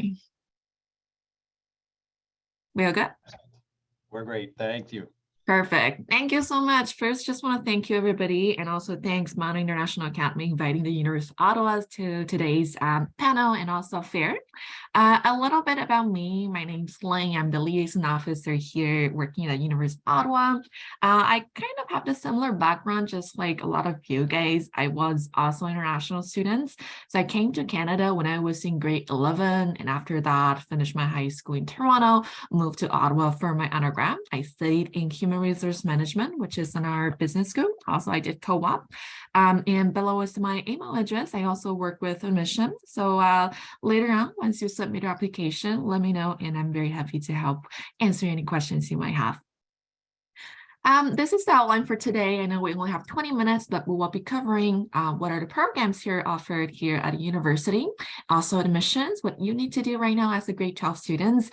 today? We are good? We're great. Thank you. Perfect. Thank you so much. First, just want to thank you, everybody. And also thanks, Mono International Academy, inviting the University of Ottawa to today's panel and also fair. A little bit about me. My name's Ling. I'm the liaison officer here working at the University of Ottawa. I kind of have a similar background, just like a lot of you guys. I was also international students. So I came to Canada when I was in grade 11. And after that, finished my high school in Toronto, moved to Ottawa for my undergrad. I studied in human resource management, which is in our business school. Also, I did co-op. And below is my email address. I also work with admission. So later on, once you submit your application, let me know, and I'm very happy to help answer any questions you might have. This is the outline for today. I know we only have 20 minutes, but we will be covering what are the programs here offered here at the university, also admissions, what you need to do right now as a grade 12 students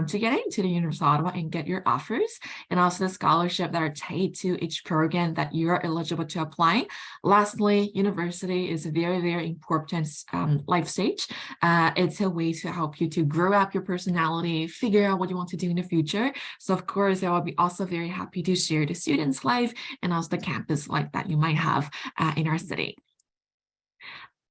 to get into the University of Ottawa and get your offers, and also the scholarship that are tied to each program that you are eligible to apply. Lastly, university is a very, very important life stage. It's a way to help you to grow up your personality, figure out what you want to do in the future. So of course, I will be also very happy to share the students' life and also the campus life that you might have in our city.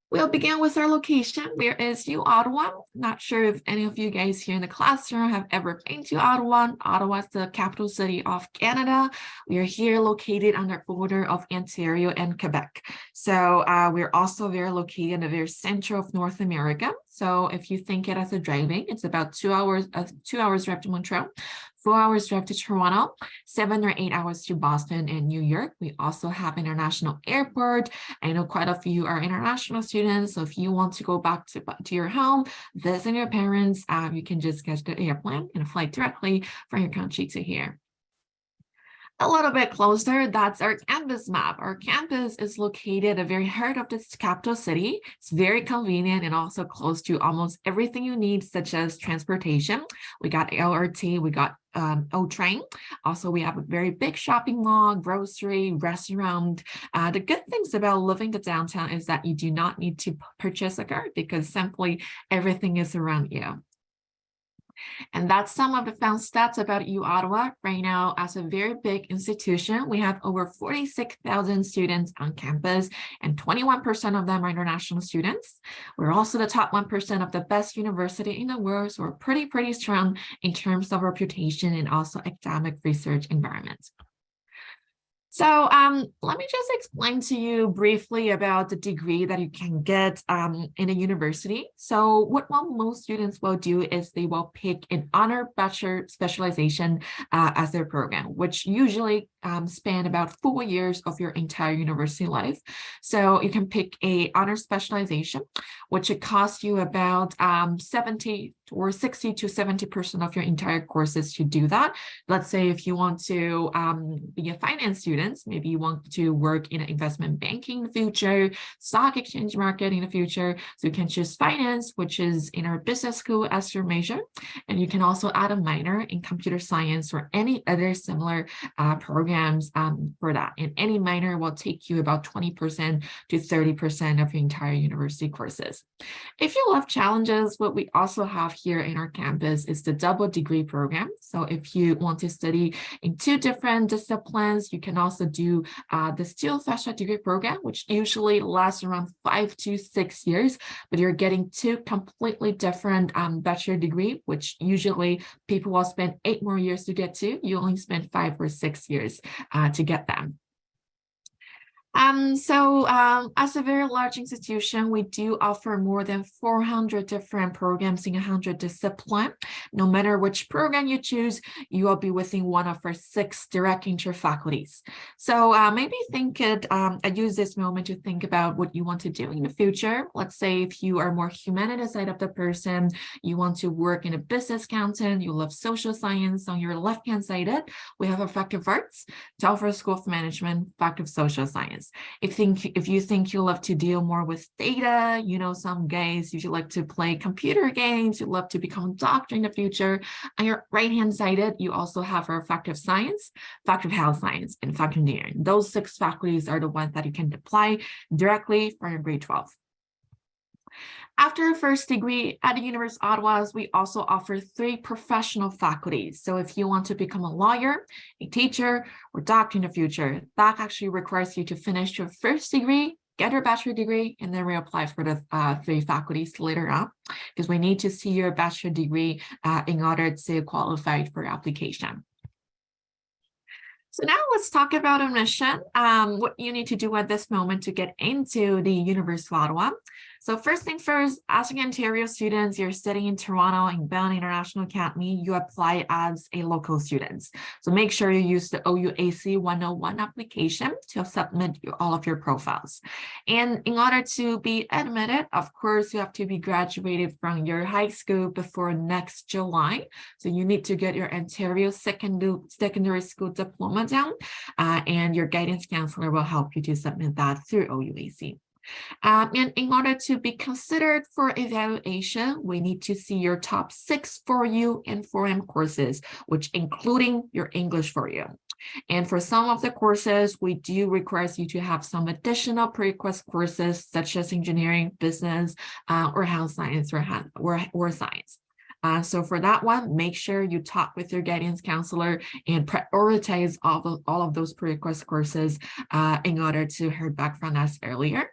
We'll begin with our location. Where is uOttawa? Not sure if any of you guys here in the classroom have ever been to Ottawa. Ottawa is the capital city of Canada. We are here located on the border of Ontario and Quebec. So we're also very located in the very center of North America. So if you think it as a driving, it's about 2 hours drive to Montreal, 4 hours drive to Toronto, 7 or 8 hours to Boston and New York. We also have international airport. I know quite a few are international students. So if you want to go back to your home, visit your parents, you can just catch the airplane and fly directly from your country to here. A little bit closer, that's our campus map. Our campus is located at the very heart of this capital city. It's very convenient and also close to almost everything you need, such as transportation. We got LRT, we got O-Train. Also, we have a very big shopping mall, grocery, restaurant. The good things about living the downtown is that you do not need to purchase a car because simply everything is around you. And that's some of the fun stats about uOttawa. Right now, as a very big institution, we have over 46,000 students on campus, and 21% of them are international students. We're also the top 1% of the best university in the world, so we're pretty strong in terms of reputation and also academic research environment. So let me just explain to you briefly about the degree that you can get in a university. So what most students will do is they will pick an honor bachelor specialization as their program, which usually span about 4 years of your entire university life. So you can pick a honor specialization, which it costs you about 60 to 70% of your entire courses to do that. Let's say if you want to be a finance student, maybe you want to work in investment banking in the future, stock exchange market in the future. So you can choose finance, which is in our business school as your major. And you can also add a minor in computer science or any other similar programs for that. And any minor will take you about 20% to 30% of your entire university courses. If you love challenges, what we also have here in our campus is the double degree program. So if you want to study in 2 different disciplines, you can also do the Steel Fascia degree program, which usually lasts around 5 to 6 years, but you're getting 2 completely different bachelor degree, which usually people will spend 8 more years to get to. You only spend 5 or 6 years to get them. As a very large institution, we do offer more than 400 different programs in 100 disciplines. No matter which program you choose, you will be within one of our 6 direct inter-faculties. So maybe I use this moment to think about what you want to do in the future. Let's say if you are more humanities side of the person, you want to work in a business accountant, you love social science. On your left-hand side, we have Faculty of Arts, Telfer School of Management, Faculty of Social Science. If you think you love to deal more with data, some guys usually like to play computer games, you love to become a doctor in the future. On your right-hand side, you also have our Faculty of Science, Faculty of Health Science, and Faculty of Engineering. Those 6 faculties are the ones that you can apply directly for your grade 12. After a first degree at the University of Ottawa, we also offer 3 professional faculties. So if you want to become a lawyer, a teacher, or doctor in the future, that actually requires you to finish your first degree, get your bachelor degree, and then reapply for the 3 faculties later on, because we need to see your bachelor degree in order to qualify for application. So now let's talk about admission, what you need to do at this moment to get into the University of Ottawa. So first thing first, as an Ontario student, you're studying in Toronto in Bell International Academy, you apply as a local student. So make sure you use the OUAC 101 application to submit all of your profiles. And in order to be admitted, of course, you have to be graduated from your high school before next July. So you need to get your Ontario secondary school diploma down, and your guidance counselor will help you to submit that through OUAC. And in order to be considered for evaluation, we need to see your top 6 4U and 4M courses, which including your English 4U. And for some of the courses, we do require you to have some additional prerequisite courses such as engineering, business, or health science or science. So for that one, make sure you talk with your guidance counselor and prioritize all of those prerequisite courses in order to hear back from us earlier.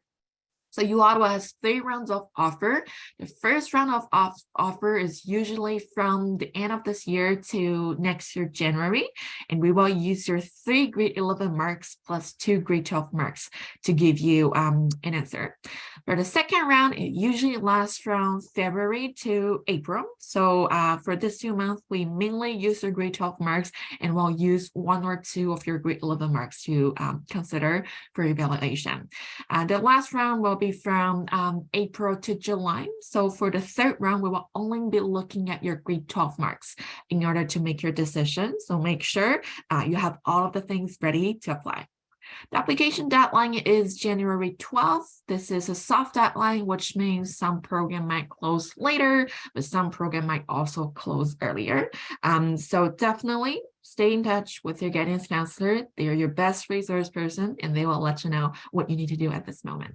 So uOttawa has 3 rounds of offer. The first round of offer is usually from the end of this year to next year, January. And we will use your 3 grade 11 marks plus 2 grade 12 marks to give you an answer. For the second round, it usually lasts from February to April. So for this 2 months, we mainly use your grade 12 marks, and we'll use 1 or 2 of your grade 11 marks to consider for evaluation. The last round will be from April to July. So for the third round, we will only be looking at your grade 12 marks in order to make your decision. So make sure you have all of the things ready to apply. The application deadline is January 12th. This is a soft deadline, which means some program might close later, but some program might also close earlier. So definitely stay in touch with your guidance counselor. They are your best resource person, and they will let you know what you need to do at this moment.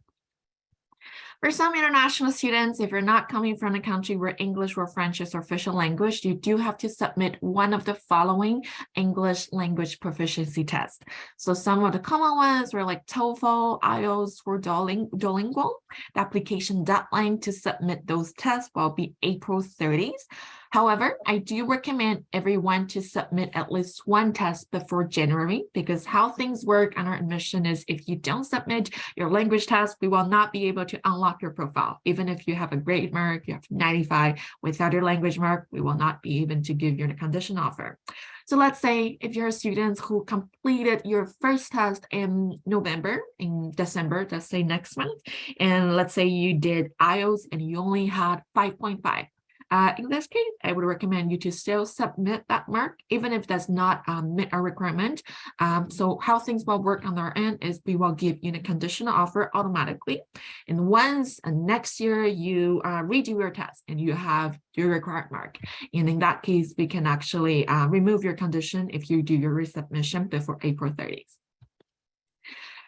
For some international students, if you're not coming from a country where English or French is official language, you do have to submit one of the following English language proficiency tests. So some of the common ones were like TOEFL, IELTS, or Duolingo. The application deadline to submit those tests will be April 30th. However, I do recommend everyone to submit at least 1 test before January, because how things work on our admission is if you don't submit your language test, we will not be able to unlock your profile. Even if you have a grade mark, you have 95, without your language mark, we will not be able to give you a conditional offer. So let's say if you're a student who completed your first test in December, let's say next month, and let's say you did IELTS and you only had 5.5. In this case, I would recommend you to still submit that mark, even if that's not meet our requirement. So how things will work on our end is we will give you a conditional offer automatically. And once next year you redo your test and you have your required mark, and in that case, we can actually remove your condition if you do your resubmission before April 30th.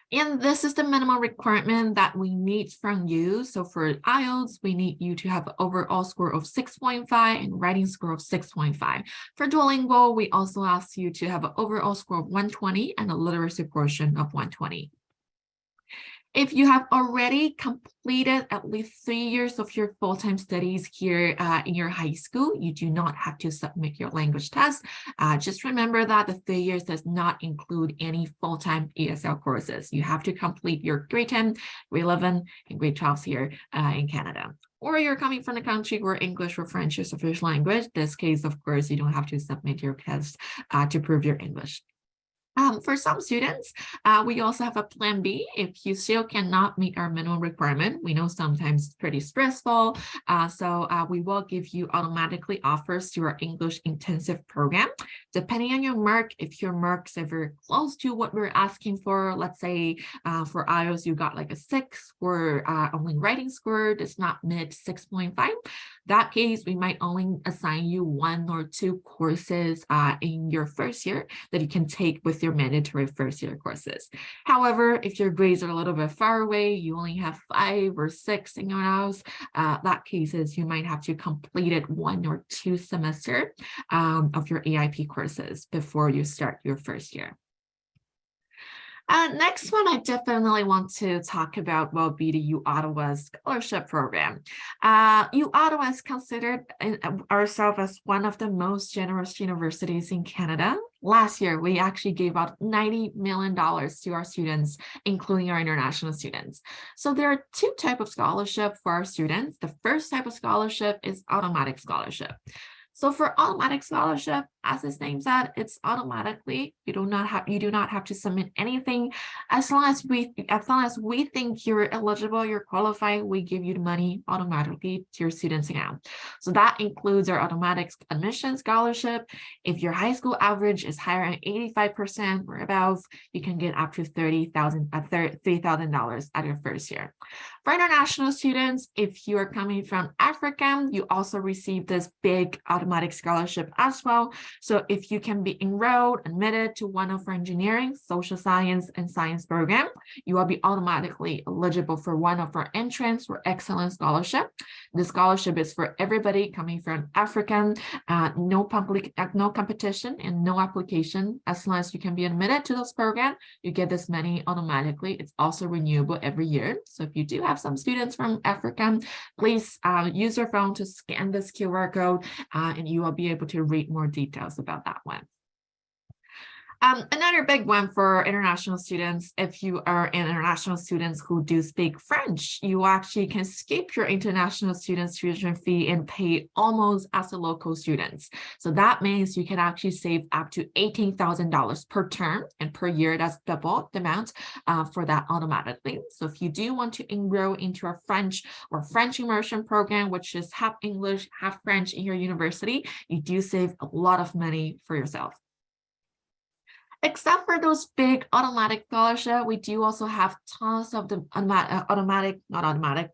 And this is the minimum requirement that we need from you. So for IELTS, we need you to have an overall score of 6.5 and writing score of 6.5. For Duolingo, we also ask you to have an overall score of 120 and a literacy portion of 120. If you have already completed at least 3 years of your full-time studies here in your high school, you do not have to submit your language test. Just remember that the 3 years does not include any full-time ESL courses. You have to complete your grade 10, grade 11, and grade 12 here in Canada. Or you're coming from a country where English or French is official language. In this case, of course, you don't have to submit your test to prove your English. For some students, we also have a plan B if you still cannot meet our minimum requirement. We know sometimes it's pretty stressful, so we will give you automatically offers to our English intensive program. Depending on your mark, if your marks are very close to what we're asking for, let's say for IELTS you got like a 6, or only writing score does not meet 6.5, That case, we might only assign you 1 or 2 courses in your first year that you can take with your mandatory first year courses. However, if your grades are a little bit far away, you only have 5 or 6 in your house, that cases, you might have to complete it 1 or 2 semesters of your AIP courses before you start your first year. Next one I definitely want to talk about will be the uOttawa scholarship program. uOttawa is considered ourselves as one of the most generous universities in Canada. Last year, we actually gave out $90 million to our students, including our international students. So there are 2 types of scholarship for our students. The first type of scholarship is automatic scholarship. So for automatic scholarship, as its name said, it's automatically, you do not have to submit anything. As long as we think you're eligible, you're qualified, we give you the money automatically to your students' account. So that includes our automatic admission scholarship. If your high school average is higher than 85% or above, you can get up to $3,000 at your first year. For international students, if you are coming from Africa, you also receive this big automatic scholarship as well. So if you can be enrolled, admitted to one of our engineering, social science, and science program, you will be automatically eligible for one of our entrance or excellence scholarship. The scholarship is for everybody coming from Africa, no competition and no application. As long as you can be admitted to this program, you get this money automatically. It's also renewable every year. So if you do have some students from Africa, please use your phone to scan this QR code and you will be able to read more details about that one. Another big one for international students, if you are international students who do speak French, you actually can skip your international students tuition fee and pay almost as a local students. So that means you can actually save up to $18,000 per term, and per year, that's double the amount for that automatically. So if you do want to enroll into our French or French immersion program, which is half English, half French in your university, you do save a lot of money for yourself. Except for those big automatic scholarship, we do also have tons of the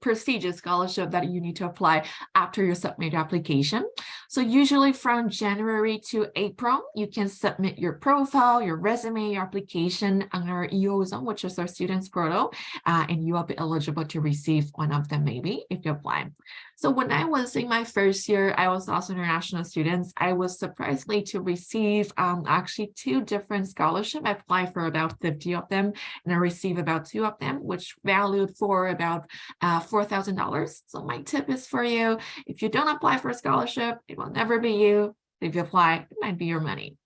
prestigious scholarship that you need to apply after you submit your application. So usually from January to April, you can submit your profile, your resume, your application on our EOZone, which is our students portal, and you will be eligible to receive one of them maybe if you apply. So when I was in my first year, I was also international students. I was surprisingly to receive actually 2 different scholarships. I applied for about 50 of them, and I received about 2 of them, which valued for about $4,000. So my tip is for you, if you don't apply for a scholarship, it will never be you. If you apply, it might be your money.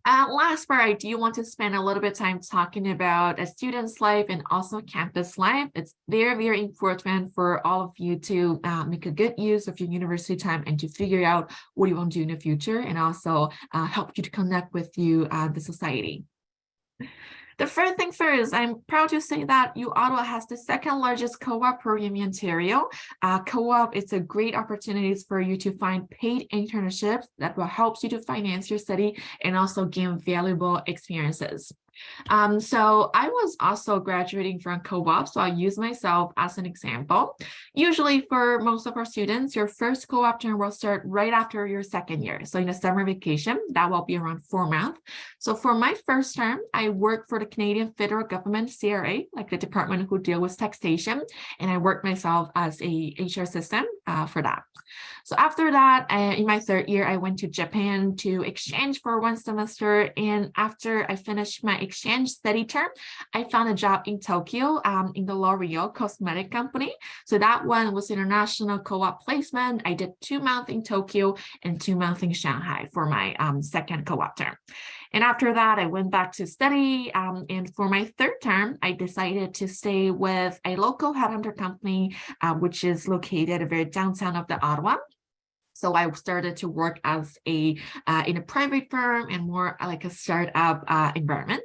Last part, I do want to spend a little bit of time talking about a student's life and also campus life. It's very, very important for all of you to make a good use of your university time and to figure out what you want to do in the future, and also help you to connect with the society. The first thing first, I'm proud to say that uOttawa has the 2nd largest co-op program in Ontario. Co-op is a great opportunity for you to find paid internships that will help you to finance your study and also gain valuable experiences. So I was also graduating from co-op, so I use myself as an example. Usually for most of our students, your first co-op term will start right after your 2nd year. So in the summer vacation, that will be around 4 months. So for my first term, I worked for the Canadian federal government, CRA, like the department who deal with taxation, and I worked myself as a HR assistant for that. So after that, in my 3rd year, I went to Japan to exchange for 1 semester, and after I finished my exchange study term, I found a job in Tokyo in the L'Oreal cosmetic company. So that one was international co-op placement. I did 2 months in Tokyo and 2 months in Shanghai for my 2nd co-op term. And after that, I went back to study. And for my 3rd term, I decided to stay with a local headhunter company, which is located very downtown of the Ottawa. So I started to work as in a private firm and more like a startup environment.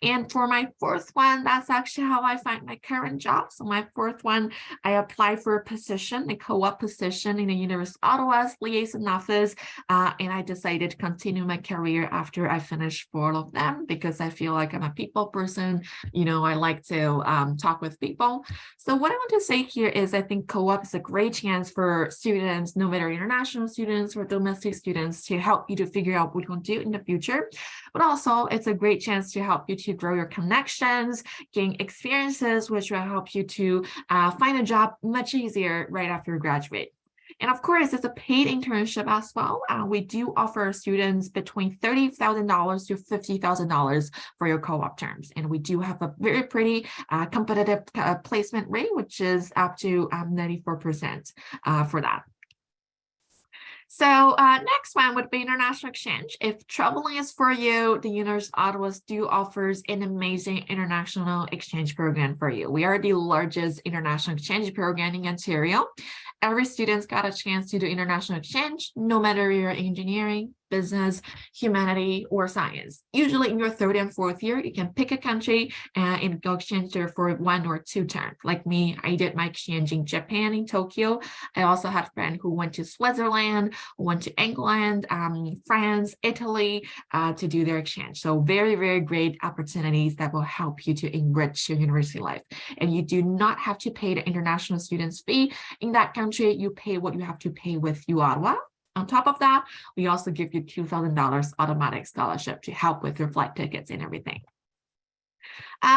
And for my fourth one, that's actually how I find my current job. So my fourth one, I applied for a position, a co-op position in the University of Ottawa's liaison office, and I decided to continue my career after I finished 4 of them because I feel like I'm a people person. I like to talk with people. So what I want to say here is I think co-op is a great chance for students, no matter international students or domestic students, to help you to figure out what you want to do in the future. But also it's a great chance to help you to grow your connections, gain experiences, which will help you to find a job much easier right after you graduate. And of course, it's a paid internship as well. We do offer students between $30,000 to $50,000 for your co-op terms. And we do have a very pretty competitive placement rate, which is up to 94% for that. So next one would be international exchange. If traveling is for you, the University of Ottawa do offers an amazing international exchange program for you. We are the largest international exchange program in Ontario. Every student's got a chance to do international exchange, no matter you're engineering, business, humanity, or science. Usually in your 3rd and 4th year, you can pick a country and go exchange there for 1 or 2 terms. Like me, I did my exchange in Japan, in Tokyo. I also had a friend who went to Switzerland, went to England, France, Italy to do their exchange. So very, very great opportunities that will help you to enrich your university life. And you do not have to pay the international students fee in that country. You pay what you have to pay with uOttawa. On top of that, we also give you $2,000 automatic scholarship to help with your flight tickets and everything.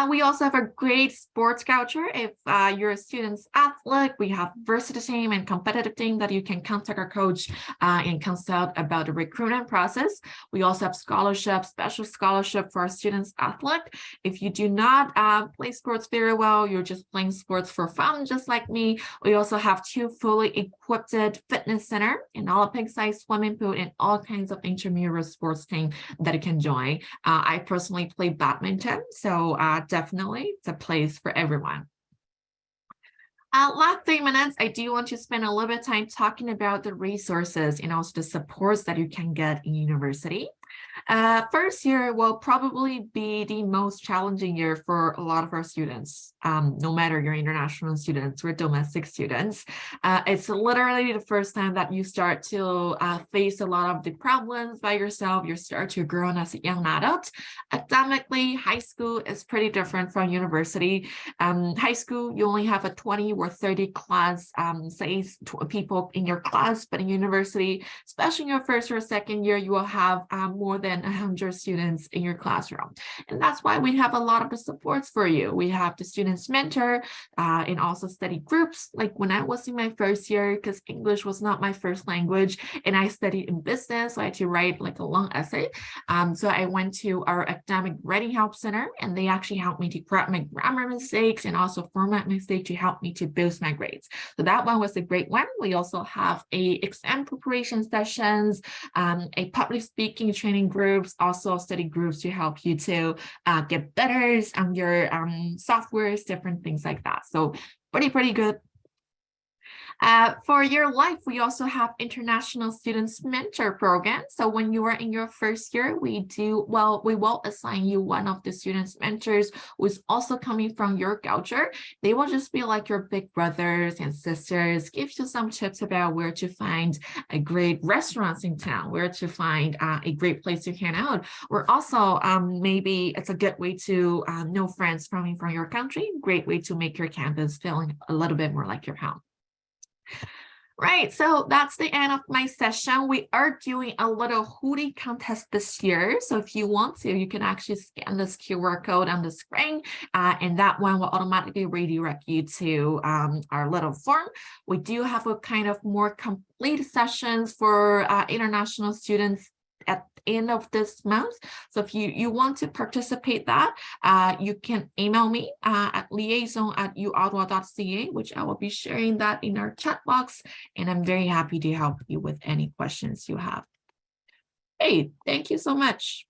We also have a great sports culture. If you're a student's athlete, we have varsity team and competitive team that you can contact our coach and consult about the recruitment process. We also have scholarships, special scholarship for our students athlete. If you do not play sports very well, you're just playing sports for fun, just like me, we also have 2 fully equipped fitness center, an Olympic-sized swimming pool, and all kinds of intramural sports team that you can join. I personally play badminton, so definitely it's a place for everyone. Last 3 minutes, I do want to spend a little bit of time talking about the resources and also the supports that you can get in university. First year will probably be the most challenging year for a lot of our students, no matter you're international students or domestic students. It's literally the first time that you start to face a lot of the problems by yourself. You start to grow as a young adult. Academically, high school is pretty different from university. High school, you only have a 20 or 30 class size people in your class, but in university, especially in your 1st or 2nd year, you will have more than 100 students in your classroom. And that's why we have a lot of the supports for you. We have the students mentor and also study groups. Like when I was in my 1st year, because English was not my first language, and I studied in business, so I had to write like a long essay. So I went to our academic writing help center, and they actually helped me to correct my grammar mistakes and also format mistakes to help me to boost my grades. So that one was a great one. We also have a exam preparation sessions, a public speaking training groups, also study groups to help you to get better on your softwares, different things like that. So pretty good. For your life, we also have international students mentor program. So when you are in your 1st year, we will assign you one of the students mentors who is also coming from your culture. They will just be like your big brothers and sisters, give you some tips about where to find a great restaurants in town, where to find a great place to hang out, or also maybe it's a good way to know friends from your country, great way to make your campus feeling a little bit more like your home. Right, so that's the end of my session. We are doing a little hoodie contest this year. So if you want to, you can actually scan this QR code on the screen, and that one will automatically redirect you to our little form. We do have a kind of more complete sessions for international students at the end of this month. So if you want to participate that, you can email me at liaison@uottawa.ca, which I will be sharing that in our chat box. And I'm very happy to help you with any questions you have. Hey, thank you so much.